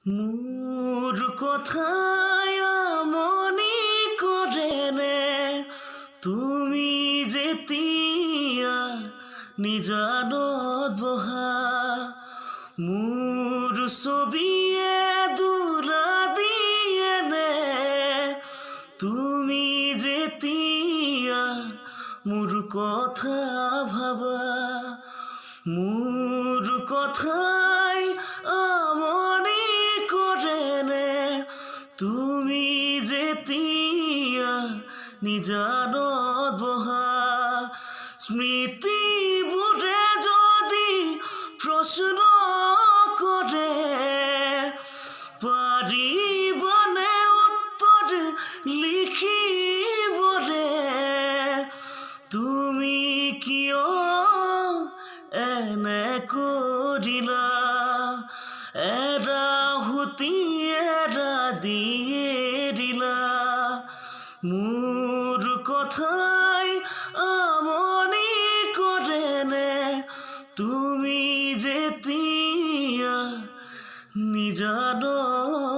মোর কথায় মনে করে নে তুমি যেতিয়া নিজানত বহা মোর ছবিয়ে দোলা দিয়ে নে তুমি যেতিয়া মোর কথা ভাবা মোর কথায় মনে করে নে তুমি যেতিয়া নিজানত বহা স্মৃতিবোৰে যদি প্ৰশ্ন কৰে পাৰিবনে উত্তৰ লিখিবলে তুমি কিয় এনে কৰিলা এৰা হুতি এৰা দিয়ে এৰিলা মোর কথায় মনে করে নে তুমি যেতিয়া নিজানত